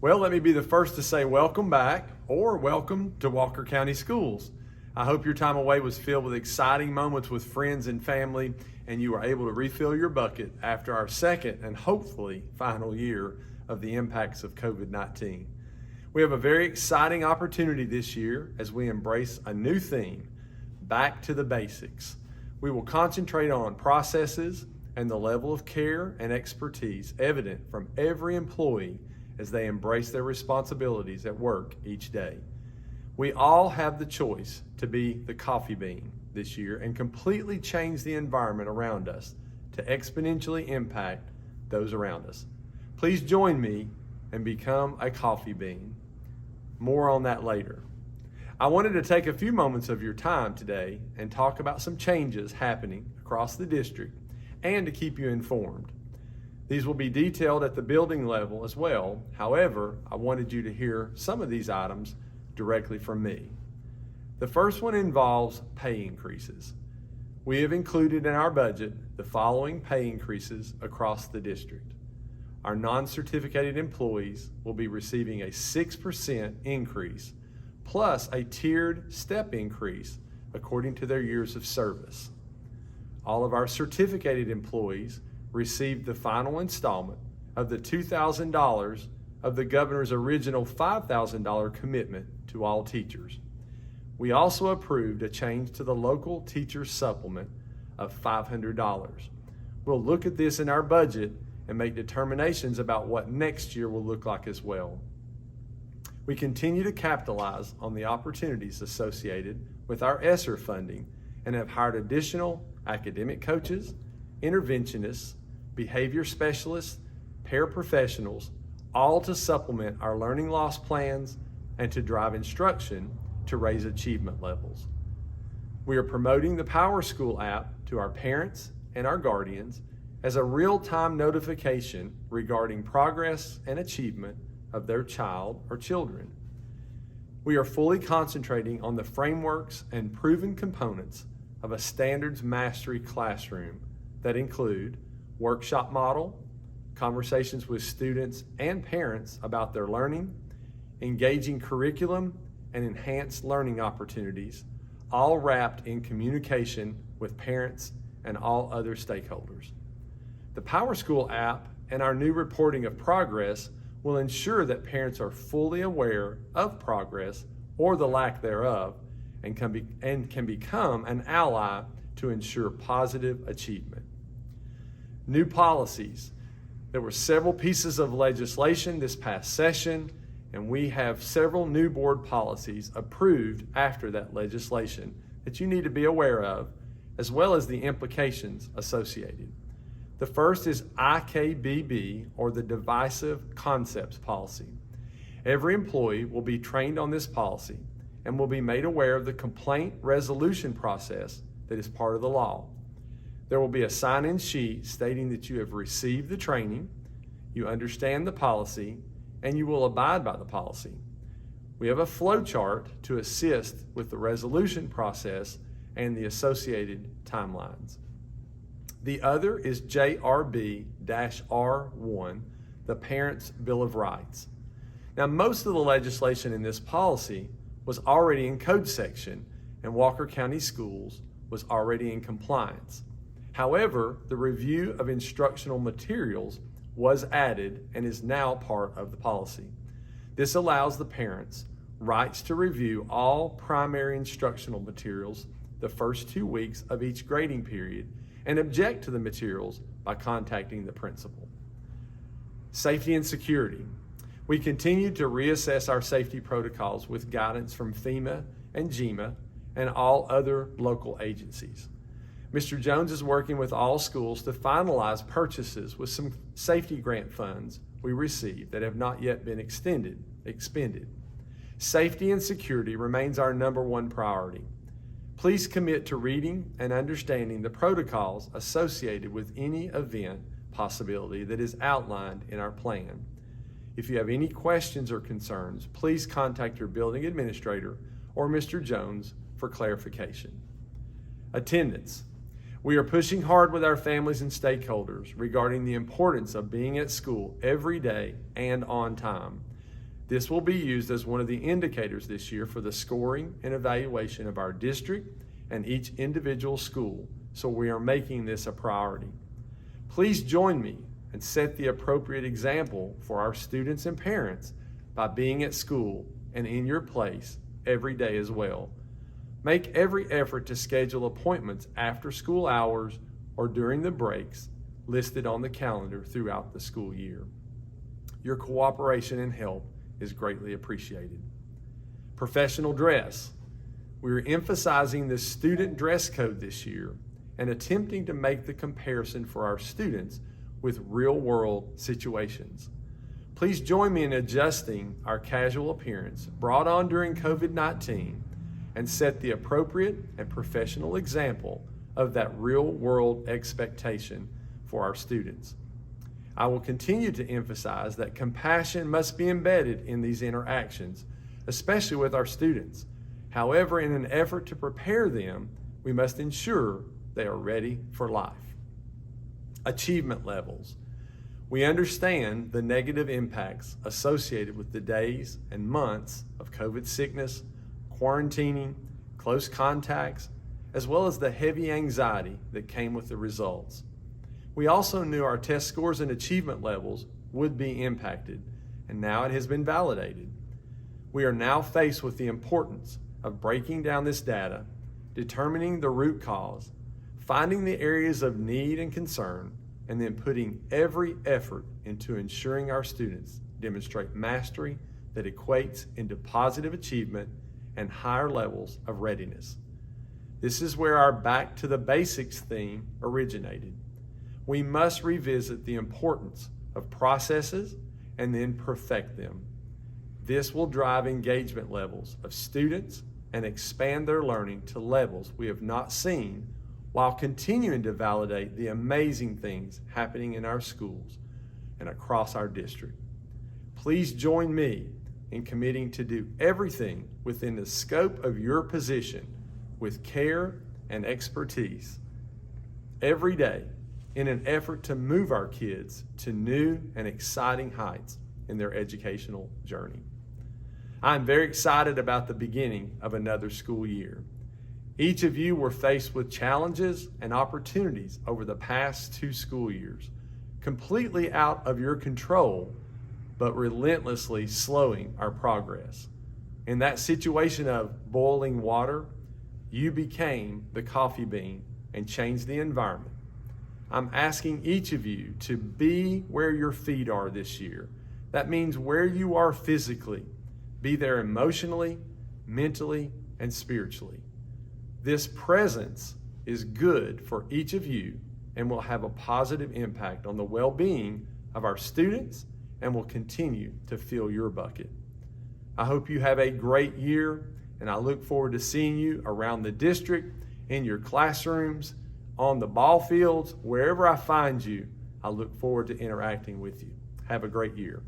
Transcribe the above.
Well, let me be the first to say welcome back or welcome to Walker County Schools. I hope your time away was filled with exciting moments with friends and family, and you were able to refill your bucket after our second and hopefully final year of the impacts of COVID-19. We have a very exciting opportunity this year as we embrace a new theme, back to the basics. We will concentrate on processes and the level of care and expertise evident from every employee as they embrace their responsibilities at work each day. We all have the choice to be the coffee bean this year and completely change the environment around us to exponentially impact those around us. Please join me and become a coffee bean. More on that later. I wanted to take a few moments of your time today and talk about some changes happening across the district and to keep you informed. These will be detailed at the building level as well. However, I wanted you to hear some of these items directly from me. The first one involves pay increases. We have included in our budget the following pay increases across the district. Our non-certificated employees will be receiving a 6% increase plus a tiered step increase according to their years of service. All of our certificated employees received the final installment of the $2,000 of the governor's original $5,000 commitment to all teachers. We also approved a change to the local teacher supplement of $500. We'll look at this in our budget and make determinations about what next year will look like as well. We continue to capitalize on the opportunities associated with our ESSER funding and have hired additional academic coaches, interventionists, behavior specialists, paraprofessionals, all to supplement our learning loss plans and to drive instruction to raise achievement levels. We are promoting the Power School app to our parents and our guardians as a real-time notification regarding progress and achievement of their child or children. We are fully concentrating on the frameworks and proven components of a standards mastery classroom that include workshop model, conversations with students and parents about their learning, engaging curriculum, and enhanced learning opportunities, all wrapped in communication with parents and all other stakeholders. The Power School app and our new reporting of progress will ensure that parents are fully aware of progress or the lack thereof and can become an ally to ensure positive achievement. New policies. There were several pieces of legislation this past session, and we have several new board policies approved after that legislation that you need to be aware of, as well as the implications associated. The first is IKBB, or the Divisive Concepts Policy. Every employee will be trained on this policy and will be made aware of the complaint resolution process that is part of the law. There will be a sign-in sheet stating that you have received the training, you understand the policy, and you will abide by the policy. We have a flow chart to assist with the resolution process and the associated timelines. The other is JRB-R1, the Parents' Bill of Rights. Now, most of the legislation in this policy was already in code section, and Walker County Schools was already in compliance. However, the review of instructional materials was added and is now part of the policy. This allows the parents rights to review all primary instructional materials the first 2 weeks of each grading period and object to the materials by contacting the principal. Safety and security. We continue to reassess our safety protocols with guidance from FEMA and GEMA and all other local agencies. Mr. Jones is working with all schools to finalize purchases with some safety grant funds we received that have not yet been expended. Safety and security remains our number one priority. Please commit to reading and understanding the protocols associated with any event possibility that is outlined in our plan. If you have any questions or concerns, please contact your building administrator or Mr. Jones for clarification. Attendance. We are pushing hard with our families and stakeholders regarding the importance of being at school every day and on time. This will be used as one of the indicators this year for the scoring and evaluation of our district and each individual school, so we are making this a priority. Please join me and set the appropriate example for our students and parents by being at school and in your place every day as well. Make every effort to schedule appointments after school hours or during the breaks listed on the calendar throughout the school year. Your cooperation and help is greatly appreciated. Professional dress. We're emphasizing the student dress code this year and attempting to make the comparison for our students with real-world situations. Please join me in adjusting our casual appearance brought on during COVID-19 and set the appropriate and professional example of that real-world expectation for our students. I will continue to emphasize that compassion must be embedded in these interactions, especially with our students. However, in an effort to prepare them, we must ensure they are ready for life. Achievement levels. We understand the negative impacts associated with the days and months of COVID sickness, quarantining, close contacts, as well as the heavy anxiety that came with the results. We also knew our test scores and achievement levels would be impacted, and now it has been validated. We are now faced with the importance of breaking down this data, determining the root cause, finding the areas of need and concern, and then putting every effort into ensuring our students demonstrate mastery that equates into positive achievement and higher levels of readiness. This is where our Back to the Basics theme originated. We must revisit the importance of processes and then perfect them. This will drive engagement levels of students and expand their learning to levels we have not seen, while continuing to validate the amazing things happening in our schools and across our district. Please join me in committing to do everything within the scope of your position with care and expertise every day in an effort to move our kids to new and exciting heights in their educational journey. I'm very excited about the beginning of another school year. Each of you were faced with challenges and opportunities over the past 2 school years, completely out of your control, but relentlessly slowing our progress. In that situation of boiling water, you became the coffee bean and changed the environment. I'm asking each of you to be where your feet are this year. That means where you are physically. Be there emotionally, mentally, and spiritually. This presence is good for each of you and will have a positive impact on the well-being of our students and will continue to fill your bucket. I hope you have a great year, and I look forward to seeing you around the district, in your classrooms, on the ball fields, wherever I find you. I look forward to interacting with you. Have a great year.